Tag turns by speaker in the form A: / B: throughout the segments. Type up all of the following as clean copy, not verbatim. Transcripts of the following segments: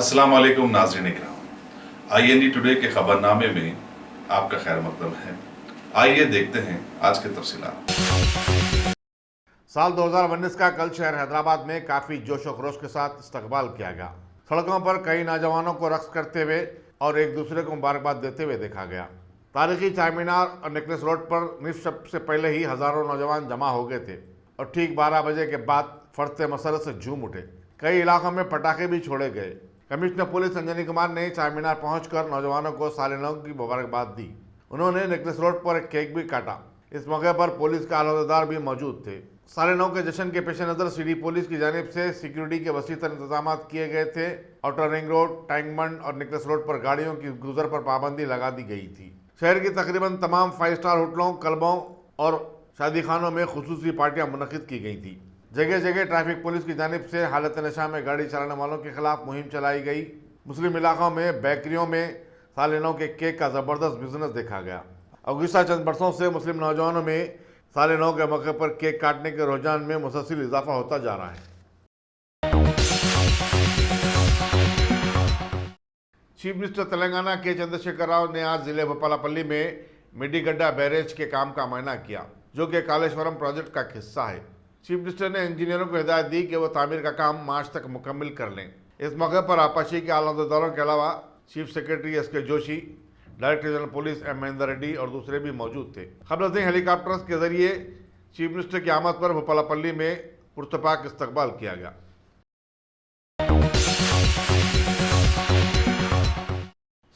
A: अस्सलाम वालेकुम नाज़रीन इकराम, IND टुडे के खबरनामे में आपका खैर मकदम है। आइए देखते हैं आज के तफसीलात।
B: साल 2019 का कल शहर हैदराबाद में काफ़ी जोश व खरोश के साथ इस्तकबाल किया गया। सड़कों पर कई नौजवानों को रक्स करते हुए और एक दूसरे को मुबारकबाद देते हुए देखा गया। तारीखी चार मीनार और नेकलेस रोड पर निफ शब से पहले ही हज़ारों नौजवान जमा हो गए थे और ठीक 12 बजे के बाद फरते मसरत से झूम उठे। कई इलाकों में पटाखे भी छोड़े गए। कमिश्नर पुलिस अंजनी कुमार ने चार मीनार पहुंचकर नौजवानों को साल नौ की मुबारकबाद दी। उन्होंने नेकलेस रोड पर एक केक भी काटा। इस मौके पर पुलिस के आलादार भी मौजूद थे। साल नौ के जश्न के पेश नज़र सिटी पुलिस की जानिब से सिक्योरिटी के वसीतर इंतजाम किए गए थे। आउटर रिंग रोड, टैंक बंड और नेकलेस रोड पर गाड़ियों की गुजर पर पाबंदी लगा दी गई थी। शहर की तकरीबन तमाम 5 स्टार होटलों, क्लबों और शादी खानों में खुसूसी पार्टियां मुनक़िद की गई थी। जगह जगह ट्रैफिक पुलिस की जानिब से हालत नशा में गाड़ी चलाने वालों के खिलाफ मुहिम चलाई गई। मुस्लिम इलाकों में बेकरियों में साल नौ के केक का ज़बरदस्त बिजनेस देखा गया। और गुज़श्ता चंद बरसों से मुस्लिम नौजवानों में साल नौ के मौके पर केक काटने के रुझान में मुसलसल इजाफा होता जा रहा है। चीफ मिनिस्टर तेलंगाना के चंद्रशेखर राव ने आज जिले भोपालपल्ली में मेडीगड्डा बैरेज के काम का मुआयना किया, जो कि कालेश्वरम प्रोजेक्ट का हिस्सा है। चीफ मिनिस्टर ने इंजीनियरों को हिदायत दी कि वो तामीर का काम मार्च तक मुकम्मल कर लें। इस मौके पर आपाशी के आलादारों के अलावा chief secretary SK Joshi, director general police M Mahender Reddy और दूसरे भी मौजूद थे। खबरसिंह हेलीकॉप्टर्स के जरिए चीफ मिनिस्टर की आमद पर भोपालपल्ली में पुरतपाक इस्तकबाल किया गया।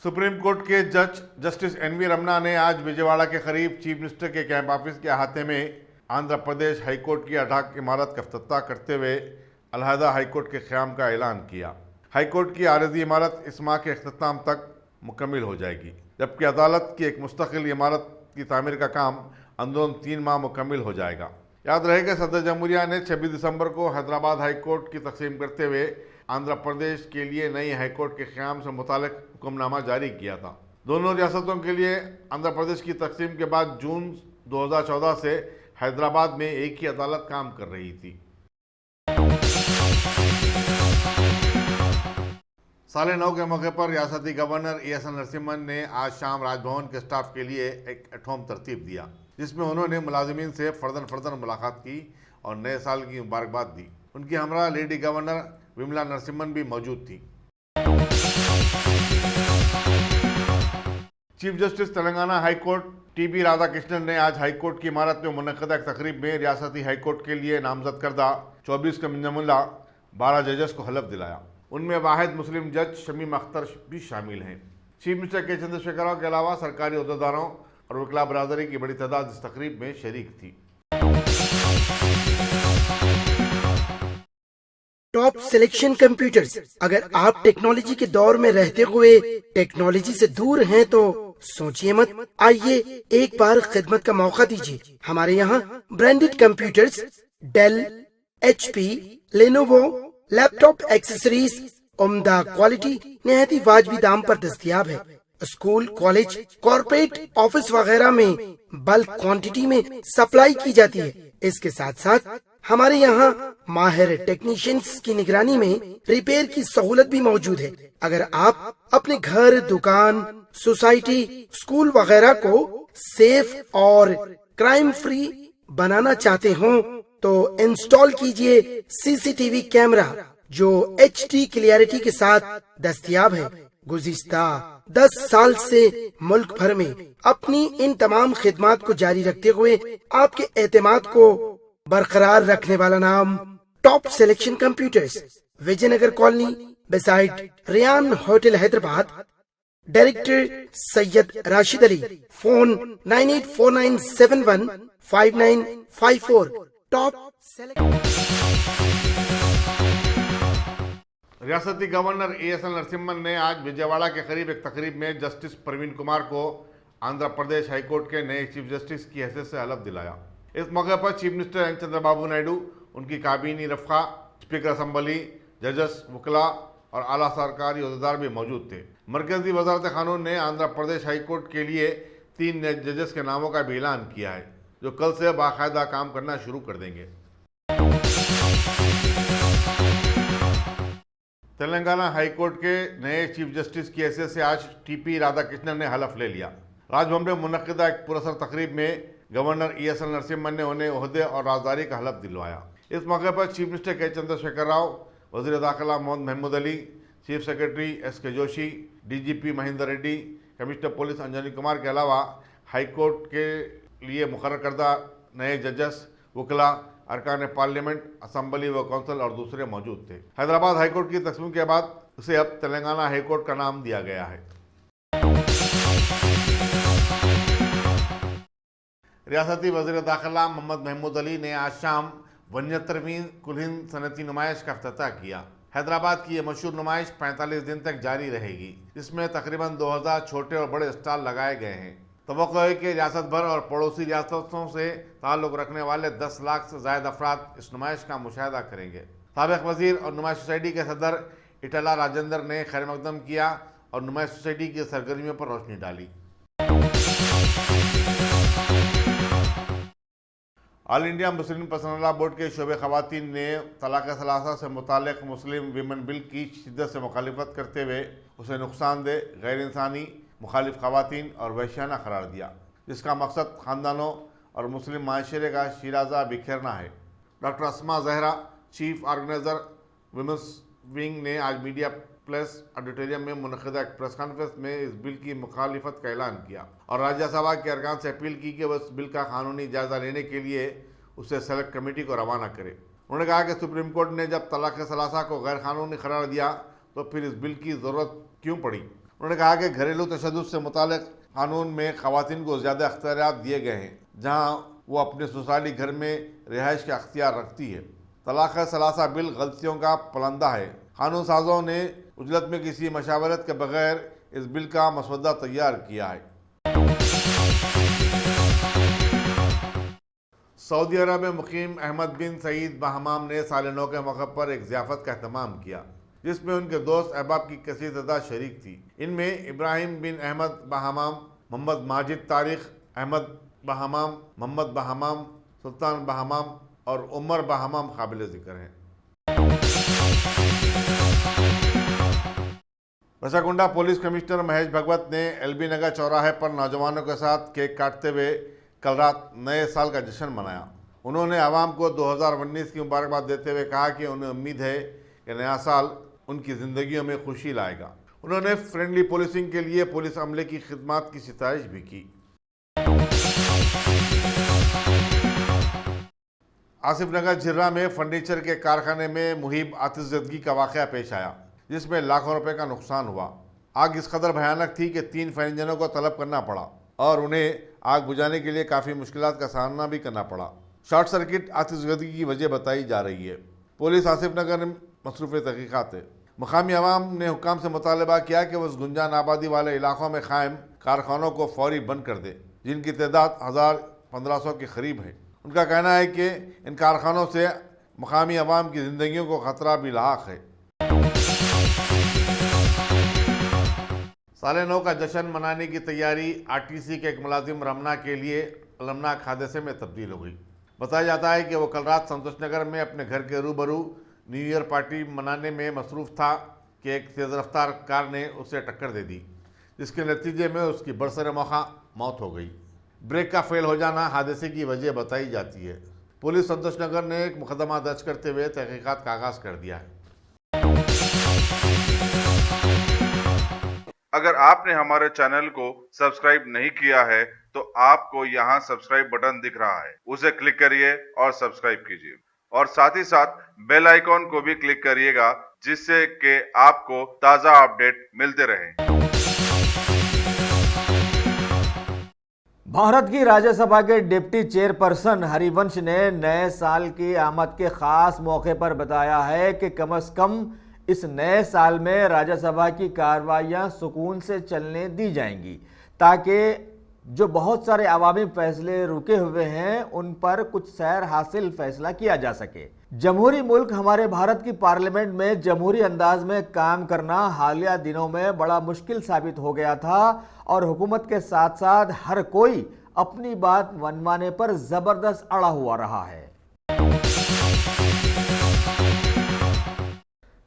B: सुप्रीम कोर्ट के जज जस्टिस NV रमना ने आज विजयवाड़ा के करीब चीफ मिनिस्टर के कैंप ऑफिस के अहाते में आंध्र प्रदेश हाईकोर्ट की अठाक इमारत का इफ्तिताह करते हुए अलहदा हाईकोर्ट के क़याम का ऐलान किया। हाईकोर्ट की आरज़ी इमारत इस माह के अख्ताम तक मुकम्मल हो जाएगी, जबकि अदालत की एक मुस्तकिल इमारत की तामीर का काम अंदरून 3 माह मुकम्मल हो जाएगा। याद रहे कि सदर जमहूरिया ने 26 दिसंबर को हैदराबाद हाईकोर्ट की तकसीम करते हुए आंध्र प्रदेश के लिए नई हाईकोर्ट के क़याम से मुतालिक हुक्मनामा जारी किया था। दोनों रियासतों के लिए आंध्र प्रदेश की तकसीम के बाद जून 2014 से हैदराबाद में एक ही अदालत काम कर रही थी। साल नौ के मौके पर रियासती गवर्नर ESL नरसिम्हन ने आज शाम राजभवन के स्टाफ के लिए एक एट होम तरतीब दिया, जिसमें उन्होंने मुलाजिमीन से फर्दन मुलाकात की और नए साल की मुबारकबाद दी। उनकी हमरा लेडी गवर्नर विमला नरसिम्हन भी मौजूद थी। Chief justice Telangana high court TB Radhakrishnan ने आज हाईकोर्ट की इमारत में मुनक़दा एक तकरीब में रियासती हाईकोर्ट के लिए नामजद करदा 24 के जुमला 12 जजेस को हलफ दिलाया। उनमें वाहिद मुस्लिम जज शमीम अख्तर भी शामिल हैं। चीफ मिनिस्टर के चंद्रशेखर राव के अलावा सरकारी अहदेदारों और वकला बरादरी की बड़ी तादाद इस तकरीब में शरीक थी।
C: Top selection computers. अगर आप टेक्नोलॉजी के दौर में रहते हुए टेक्नोलॉजी से दूर हैं तो सोचिए मत, आइए एक बार खिदमत का मौका दीजिए। हमारे यहाँ branded computers Dell, HP, Lenovo, laptop accessories उम्दा क्वालिटी निहायत ही वाजबी दाम पर दस्तयाब है। स्कूल, कॉलेज, कॉर्पोरेट, ऑफिस वगैरह में बल्क क्वांटिटी में सप्लाई की जाती है। इसके साथ साथ हमारे यहाँ माहिर टेक्नीशियंस की निगरानी में रिपेयर की सहूलत भी मौजूद है। अगर आप अपने घर, दुकान, सोसाइटी, स्कूल वगैरह को सेफ और क्राइम फ्री बनाना चाहते हो तो इंस्टॉल कीजिए CCTV कैमरा जो HD क्लियरिटी के साथ दस्तयाब है। गुज़िश्ता 10 साल से मुल्क भर में अपनी इन तमाम खिदमात को जारी रखते हुए आपके एतमाद को बरकरार रखने वाला नाम top selection computers, Vijayanagar colony beside Riyan hotel Hyderabad. Director Syed Rashid Ali. Phone 9849715954। Top
B: रियासती गवर्नर ESL नरसिम्हन ने आज विजयवाड़ा के करीब एक तकरीब में जस्टिस प्रवीण कुमार को आंध्र प्रदेश हाईकोर्ट के नए चीफ जस्टिस की हैसियत से हलफ दिलाया। इस मौके पर chief minister N Chandrababu Naidu, उनकी काबीनी रफ़ा, स्पीकर असम्बली, जजेस, वकला और आला सरकारी अहदेदार भी मौजूद थे। मरकजी वजारत कानून ने आंध्र प्रदेश हाईकोर्ट के लिए 3 नए जजेस के नामों का भी ऐलान किया है, जो कल से बाकायदा काम करना शुरू कर देंगे। तेलंगाना हाईकोर्ट के नए चीफ जस्टिस की हैसियत से आज टीपी राधाकृष्णन ने हलफ ले लिया। राजभवन में मुनक्किदा एक पुरस्कार तकरीब में गवर्नर ESL नरसिम्हन ने उन्हें ओहदे और राजदारी का हलफ दिलवाया। इस मौके पर चीफ मिनिस्टर के चंद्रशेखर राव, वजीर दाखिला Mohammed Mahmood Ali, chief secretary SK Joshi, DGP Mahendra Reddy, commissioner police Anjani Kumar के अलावा हाईकोर्ट के लिए मुकर्रर करदा नए जजेस, वकला, अरकान पार्लियामेंट, असम्बली व कौंसिल और दूसरे मौजूद थे। हैदराबाद हाईकोर्ट की तकसीम के बाद उसे अब तेलंगाना हाईकोर्ट का नाम दिया गया है। रियासती वजीर दाखिला मोहम्मद महमूद अली ने आज शाम 72वीं कुल हिंद सनती नुमाइश का इफ्तिताह किया। हैदराबाद की यह मशहूर नुमाइश 45 दिन तक जारी रहेगी, जिसमें तकरीबन 2000 छोटे और बड़े स्टॉल लगाए गए हैं। तवक्को है कि रियासत भर और पड़ोसी रियासतों से ताल्लुक़ रखने वाले 10 लाख से ज़ायद अफराद इस नुमाइश का मुशाहिदा करेंगे। साबिक़ वज़ीर और नुमाइश सोसाइटी के सदर इटला राजेंद्र ने खैर मकदम किया और नुमाइश सोसाइटी की सरगर्मियों पर रोशनी डाली। All India Muslim personal law board के शोबे ख़वातीन ने तलाक़ सलासा से मुताल्लिक़ मुस्लिम विमेन बिल की शिद्दत से मुखालिफत करते हुए उसे नुकसानदेह, गैर इंसानी, मुखालिफ ख़वातीन और वहशियाना करार दिया, जिसका मकसद ख़ानदानों और मुस्लिम माशरे का शिराजा बिखेरना है। Doctor Asma Zahra, chief organiser women's wing ने आज मीडिया प्लेस ऑडिटोरियम में मुनक़िदा एक प्रेस कॉन्फ्रेंस में इस बिल की मुखालिफत का ऐलान किया और राज्यसभा के अरकान से अपील की कि वह इस बिल का कानूनी जायज़ा लेने के लिए उसे सेलेक्ट कमेटी को रवाना करे। उन्होंने कहा कि सुप्रीम कोर्ट ने जब तलाक़ सलासा को गैर कानूनी करार दिया तो फिर इस बिल की ज़रूरत क्यों पड़ी। उन्होंने कहा कि घरेलू तशद्दुद से मुताल्लिक़ कानून में ख़वातीन को ज़्यादा अख्तियारात दिए गए हैं, जहाँ वो अपने ससुराली घर में रिहाइश का अख्तियार रखती है। तलाक़ सलासा बिल गलतियों का पलंदा है। कानून साजों ने उजलत में किसी मशावरत के बगैर इस बिल का मसवदा तैयार किया है। सऊदी अरब में मुकीम अहमद बिन सईद बहमाम ने साल नौ के मौके पर एक ज़ियाफ़त का एहतमाम किया, जिसमें उनके दोस्त अहबाब की कसीर तादाद शरीक थी। इनमें इब्राहिम बिन अहमद बहमाम, मोहम्मद माजिद तारिक अहमद बहमाम, मोहम्मद बहमाम, सुल्तान बहमाम और उमर बहमाम काबिल ज़िक्र हैं। रसाकुंडा पुलिस कमिश्नर महेश भगवत ने LB नगर चौराहे पर नौजवानों के साथ केक काटते हुए कल रात नए साल का जश्न मनाया। उन्होंने आवाम को 2019 की मुबारकबाद देते हुए कहा कि उन्हें उम्मीद है कि नया साल उनकी ज़िंदगियों में खुशी लाएगा। उन्होंने फ्रेंडली पुलिसिंग के लिए पुलिस अमले की खिदमत की सितारिश भी की। आसिफ नगर झिर्रा में फर्नीचर के कारखाने में मुहिब आतिशज़दगी का वाक़या पेश आया, जिसमें लाखों रुपए का नुकसान हुआ। आग इस कदर भयानक थी कि 3 फायर इंजनों को तलब करना पड़ा और उन्हें आग बुझाने के लिए काफ़ी मुश्किलात का सामना भी करना पड़ा। शॉर्ट सर्किट आतिशज़दगी की वजह बताई जा रही है। पुलिस आसिफ नगर में मसरूफ़ तहक़ीक़ात है। मकामी अवाम ने हुक्काम से मुतालबा किया कि वह गुंजान आबादी वाले इलाकों में कायम कारखानों को फौरी बंद कर दे, जिनकी तादाद 1000-1500 के करीब है। उनका कहना है कि इन कारखानों से मकामी अवाम की ज़िंदगियों को ख़तरा भी लाक है। साल नौ का जश्न मनाने की तैयारी RTC के एक मुलाजिम रमना के लिए अलमनाक हादसे में तब्दील हो गई। बताया जाता है कि वो कल रात संतोष नगर में अपने घर के रूबरू न्यू ईयर पार्टी मनाने में मसरूफ़ था कि एक तेज़ रफ्तार कार ने उसे टक्कर दे दी, जिसके नतीजे में उसकी बरसर मौका मौत हो गई। ब्रेक का फेल हो जाना हादसे की वजह बताई जाती है। पुलिस संतोष नगर ने एक मुकदमा दर्ज करते हुए तहकीकात का आगाज़ कर दिया है।
A: अगर आपने हमारे चैनल को सब्सक्राइब नहीं किया है तो आपको यहाँ सब्सक्राइब बटन दिख रहा है, उसे क्लिक करिए और सब्सक्राइब कीजिए और साथ ही साथ बेल आइकॉन को भी क्लिक करिएगा, जिससे कि आपको ताज़ा अपडेट मिलते रहें।
D: भारत की राज्यसभा के डिप्टी चेयरपर्सन हरिवंश ने नए साल की आमद के खास मौके पर बताया है कि कम से कम इस नए साल में राज्यसभा की कार्रवाइयां सुकून से चलने दी जाएंगी, ताकि जो बहुत सारे अवामी फैसले रुके हुए हैं उन पर कुछ सैर हासिल फैसला किया जा सके। जमहूरी मुल्क हमारे भारत की पार्लियामेंट में जमहूरी अंदाज में काम करना हालिया दिनों में बड़ा मुश्किल साबित हो गया था और हुकूमत के साथ साथ हर कोई अपनी बात मनवाने पर जबरदस्त अड़ा हुआ रहा है।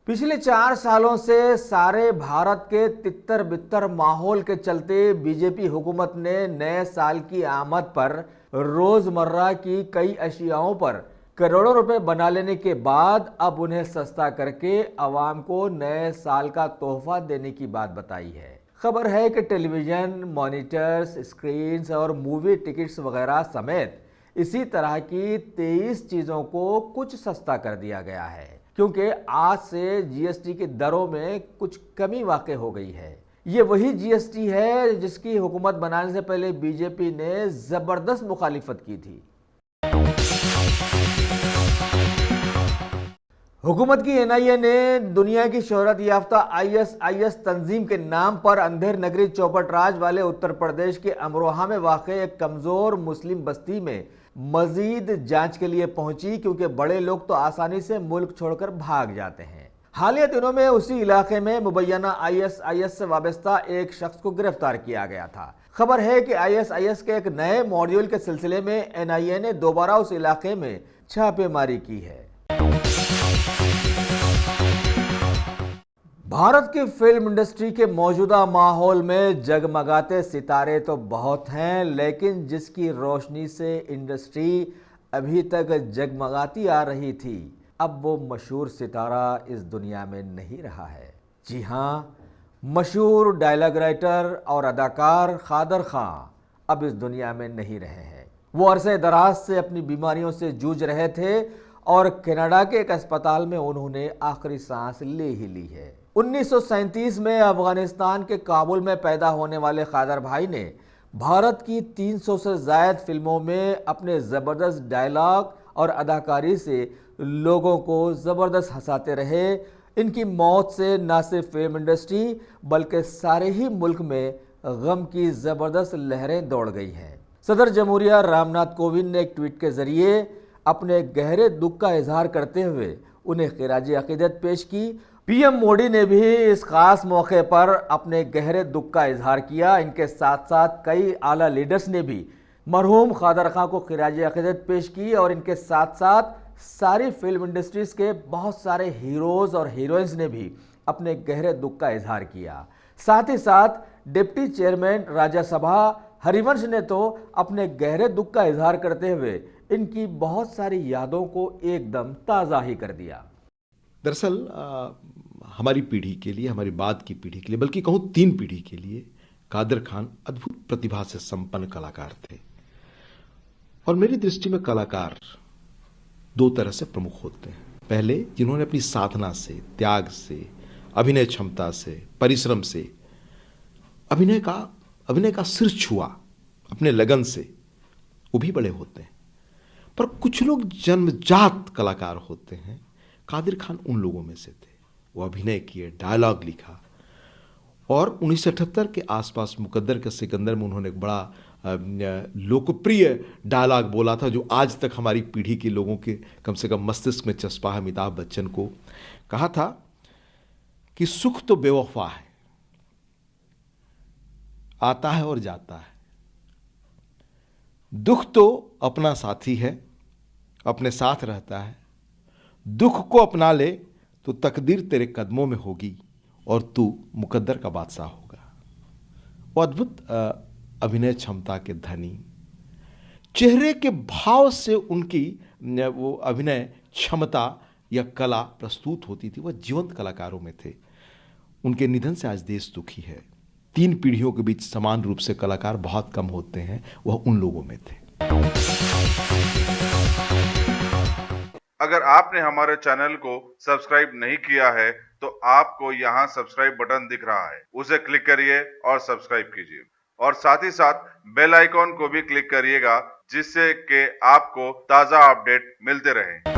D: पिछले 4 सालों से सारे भारत के तितर बितर माहौल के चलते बीजेपी हुकूमत ने नए साल की आमद पर रोजमर्रा की कई अशियाओं पर करोड़ों रुपए बना लेने के बाद अब उन्हें सस्ता करके अवाम को नए साल का तोहफा देने की बात बताई है। खबर है कि टेलीविजन, मॉनिटर्स, स्क्रीन्स और मूवी टिकट्स वगैरह समेत इसी तरह की 23 चीजों को कुछ सस्ता कर दिया गया है, क्योंकि आज से जीएसटी की दरों में कुछ कमी वाक़ई हो गई है। ये वही जीएसटी है जिसकी हुकूमत बनाने से पहले बीजेपी ने जबरदस्त मुखालिफत की थी। हुकूमत की एनआईए ने दुनिया की शोहरत याफ्ता आईएसआईएस तंजीम के नाम पर अंधेर नगरी चौपट राज वाले उत्तर प्रदेश के अमरोहा में वाक़े एक कमजोर मुस्लिम बस्ती में मजीद जांच के लिए पहुंची, क्योंकि बड़े लोग तो आसानी से मुल्क छोड़कर भाग जाते हैं। हालिया दिनों में उसी इलाके में मुबैना आईएसआईएस से वाबस्ता एक शख्स को गिरफ्तार किया गया था। खबर है कि आईएसआईएस के एक नए मॉड्यूल के सिलसिले में एनआईए ने दोबारा उस इलाके में छापेमारी की है। भारत की फिल्म इंडस्ट्री के मौजूदा माहौल में जगमगाते सितारे तो बहुत हैं, लेकिन जिसकी रोशनी से इंडस्ट्री अभी तक जगमगाती आ रही थी, अब वो मशहूर सितारा इस दुनिया में नहीं रहा है। जी हाँ, मशहूर डायलॉग राइटर और अदाकार कादर खान अब इस दुनिया में नहीं रहे हैं। वो अरसे दराज से अपनी बीमारियों से जूझ रहे थे और कनाडा के एक अस्पताल में उन्होंने आखिरी सांस ले ही ली है। 1937 में अफगानिस्तान के काबुल में पैदा होने वाले कादर भाई ने भारत की 300 से ज़ायद फिल्मों में अपने ज़बरदस्त डायलॉग और अदाकारी से लोगों को ज़बरदस्त हंसाते रहे। इनकी मौत से न सिर्फ फिल्म इंडस्ट्री बल्कि सारे ही मुल्क में गम की ज़बरदस्त लहरें दौड़ गई हैं। सदर जमहूरिया रामनाथ कोविंद ने एक ट्वीट के ज़रिए अपने गहरे दुख का इजहार करते हुए उन्हें खिराज अकीदत पेश की। पीएम मोदी ने भी इस खास मौके पर अपने गहरे दुख का इजहार किया। इनके साथ साथ कई आला लीडर्स ने भी मरहूम कादर खान को खिराज अकीदत पेश की और इनके साथ साथ सारी फिल्म इंडस्ट्रीज के बहुत सारे हीरोज़ और हीरोइंस ने भी अपने गहरे दुख का इजहार किया। साथ ही साथ डिप्टी चेयरमैन राज्यसभा हरिवंश ने तो अपने गहरे दुख का इजहार करते हुए इनकी बहुत सारी यादों को एकदम ताज़ा ही कर दिया।
E: दरअसल हमारी पीढ़ी के लिए, हमारी बाद की पीढ़ी के लिए, बल्कि कहूँ 3 पीढ़ी के लिए कादर खान अद्भुत प्रतिभा से संपन्न कलाकार थे। और मेरी दृष्टि में कलाकार 2 तरह से प्रमुख होते हैं। पहले जिन्होंने अपनी साधना से, त्याग से, अभिनय क्षमता से, परिश्रम से अभिनय का सिर छुआ अपने लगन से, वो भी बड़े होते हैं। पर कुछ लोग जन्मजात कलाकार होते हैं। कादिर खान उन लोगों में से थे। वो अभिनय किए, डायलॉग लिखा और 1978 के आसपास मुकद्दर के सिकंदर में उन्होंने एक बड़ा लोकप्रिय डायलॉग बोला था, जो आज तक हमारी पीढ़ी के लोगों के कम से कम मस्तिष्क में चस्पा है। अमिताभ बच्चन को कहा था कि सुख तो बेवफा है, आता है और जाता है, दुख तो अपना साथी है, अपने साथ रहता है, दुख को अपना ले तो तकदीर तेरे कदमों में होगी और तू मुकद्दर का बादशाह होगा। वो अद्भुत अभिनय क्षमता के धनी, चेहरे के भाव से उनकी वो अभिनय क्षमता या कला प्रस्तुत होती थी। वह जीवंत कलाकारों में थे। उनके निधन से आज देश दुखी है। 3 पीढ़ियों के बीच समान रूप से कलाकार बहुत कम होते हैं, वह उन लोगों में थे।
A: अगर आपने हमारे चैनल को सब्सक्राइब नहीं किया है तो आपको यहाँ सब्सक्राइब बटन दिख रहा है, उसे क्लिक करिए और सब्सक्राइब कीजिए और साथ ही साथ बेल आइकॉन को भी क्लिक करिएगा, जिससे कि आपको ताज़ा अपडेट मिलते रहें।